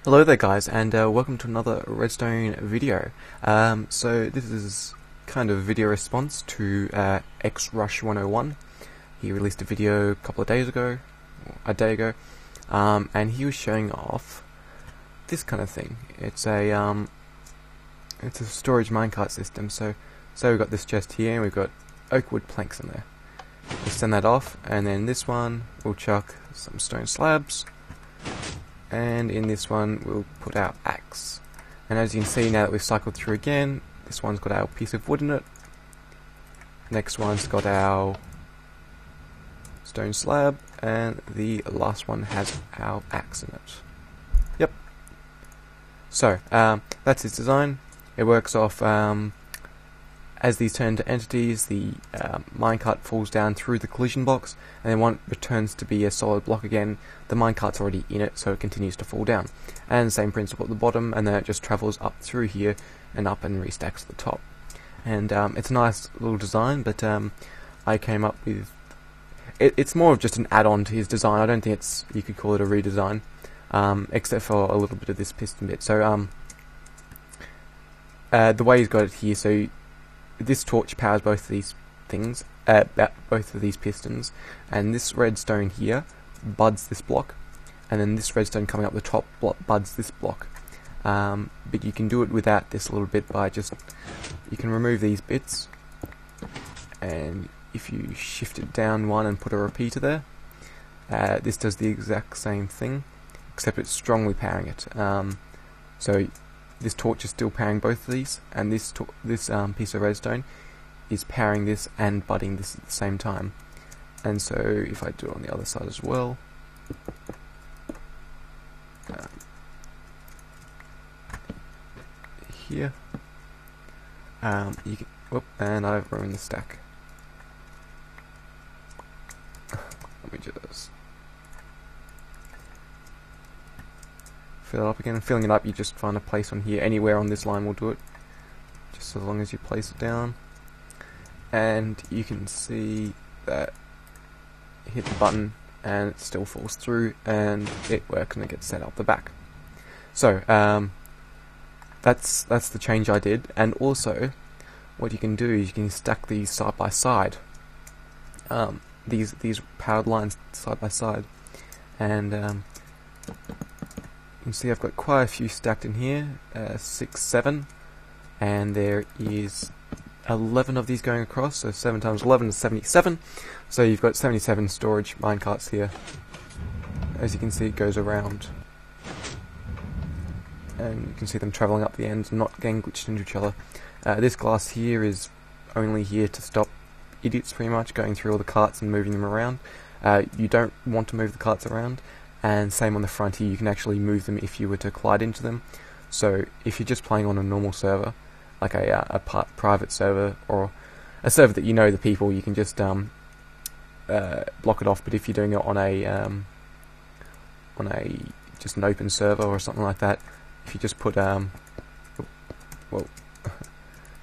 Hello there guys, and welcome to another Redstone video. So this is kind of a video response to xRush101. He released a video a couple of days ago, or a day ago, and he was showing off this kind of thing. It's a storage minecart system. So we've got this chest here, and we've got oak wood planks in there. We'll send that off, and then this one we'll chuck some stone slabs. And in this one we'll put our axe. And as you can see, now that we've cycled through again, this one's got our piece of wood in it. Next one's got our stone slab, and the last one has our axe in it. Yep. So that's its design. It works off as these turn into entities, the minecart falls down through the collision box, and then when it returns to be a solid block again, the minecart's already in it, so it continues to fall down. And the same principle at the bottom, and then it just travels up through here and up and restacks to the top. And it's a nice little design, but I came up with it's more of just an add-on to his design. I don't think you could call it a redesign, except for a little bit of this piston bit. So the way he's got it here, so this torch powers both of these things, both of these pistons, and this redstone here buds this block, and then this redstone coming up the top buds this block. But you can do it without this little bit by you can remove these bits, and if you shift it down one and put a repeater there, this does the exact same thing, except it's strongly powering it. So this torch is still powering both of these, and this piece of redstone is powering this and budding this at the same time. And so if I do it on the other side as well, here, you can, whoop, and I've ruined the stack. Let me just fill it up again. And filling it up, you just find a place on here. Anywhere on this line will do it, just as long as you place it down. And you can see that you hit the button and it still falls through, and it works and it gets set up the back. So that's the change I did. And also what you can do is you can stack these side by side, these powered lines side by side, and you can see I've got quite a few stacked in here, 6, 7, and there is 11 of these going across, so 7 times 11 is 77, so you've got 77 storage minecarts here. As you can see, it goes around, and you can see them travelling up the ends, not getting glitched into each other. This glass here is only here to stop idiots pretty much going through all the carts and moving them around. You don't want to move the carts around. And same on the front here, you can actually move them if you were to collide into them. So if you're just playing on a normal server, like a private server, or a server that you know the people, you can just block it off. But if you're doing it on a just an open server or something like that, if you just put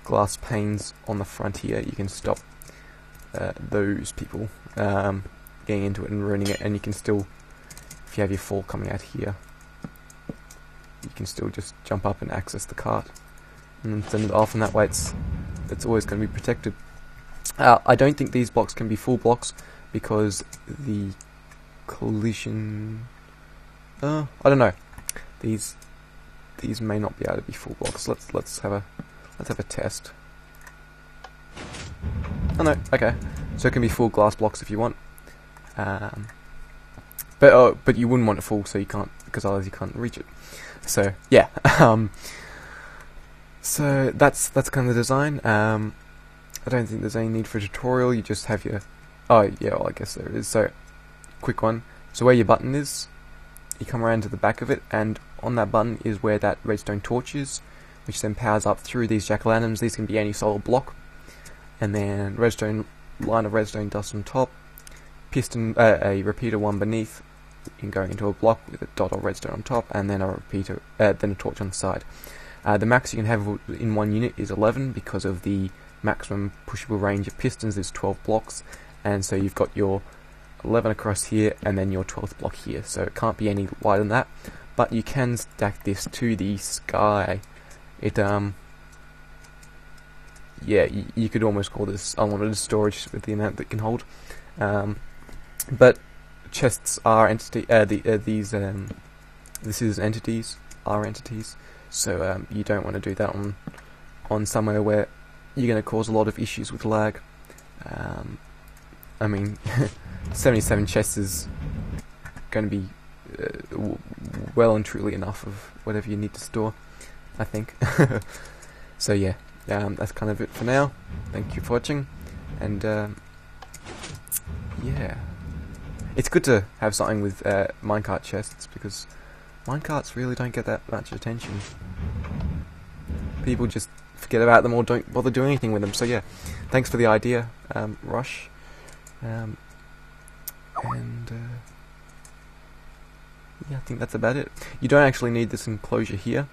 glass panes on the front here, you can stop those people getting into it and ruining it. And you can still, if you have your fall coming out here, you can still just jump up and access the cart and send it off, and that way it's always going to be protected. I don't think these blocks can be full blocks because the collision, I don't know, these may not be able to be full blocks. Let's have a test. Oh no, okay, so it can be full glass blocks if you want. But you wouldn't want it full, so you can't, because otherwise you can't reach it. So yeah, so that's kind of the design. I don't think there's any need for a tutorial. You just have your, oh yeah, well I guess there is. So quick one. So where your button is, you come around to the back of it, and on that button is where that redstone torch is, which then powers up through these jack-o'-lanterns. These can be any solid block, and then line of redstone dust on top. Piston, a repeater one beneath, in going into a block with a dot of redstone on top, and then a repeater, then a torch on the side. The max you can have in one unit is 11 because of the maximum pushable range of pistons is 12 blocks, and so you've got your 11 across here and then your 12th block here, so it can't be any wider than that. but you can stack this to the sky. It yeah, you could almost call this unlimited storage with the amount that it can hold. But chests are entity. This is entities, are entities. So you don't want to do that on somewhere where you're going to cause a lot of issues with lag. I mean, 77 chests is going to be well and truly enough of whatever you need to store, I think. So yeah, that's kind of it for now. Thank you for watching, and yeah, it's good to have something with minecart chests, because minecarts really don't get that much attention. People just forget about them or don't bother doing anything with them. So yeah, thanks for the idea, Rush. Yeah, I think that's about it. You don't actually need this enclosure here.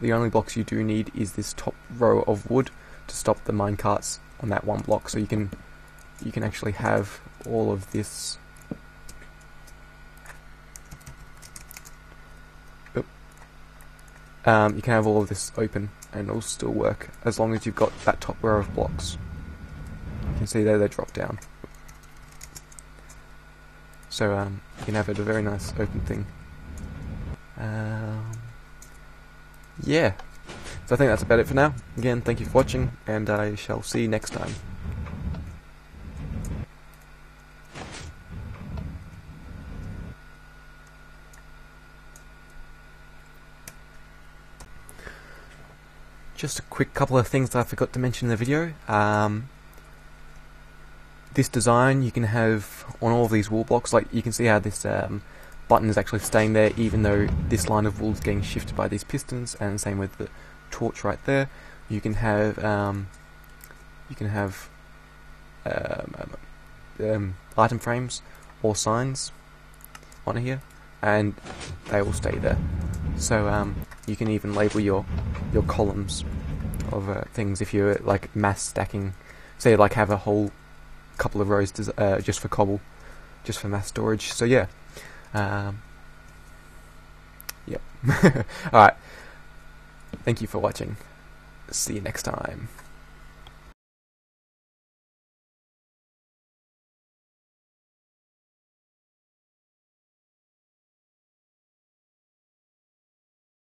The only blocks you do need is this top row of wood to stop the minecarts on that one block. So you can actually have all of this. You can have all of this open and it'll still work as long as you've got that top row of blocks. You can see there they drop down. So you can have it a very nice open thing. Yeah, so I think that's about it for now. Again, thank you for watching, and I shall see you next time. Just a quick couple of things that I forgot to mention in the video. This design you can have on all of these wool blocks. Like, you can see how this button is actually staying there even though this line of wool is getting shifted by these pistons, and same with the torch right there. You can have item frames or signs on here, and they will stay there. So you can even label your columns of things if you're like mass stacking. Say like have a whole couple of rows just for cobble, just for mass storage. So yeah, yep. Alright, thank you for watching. See you next time.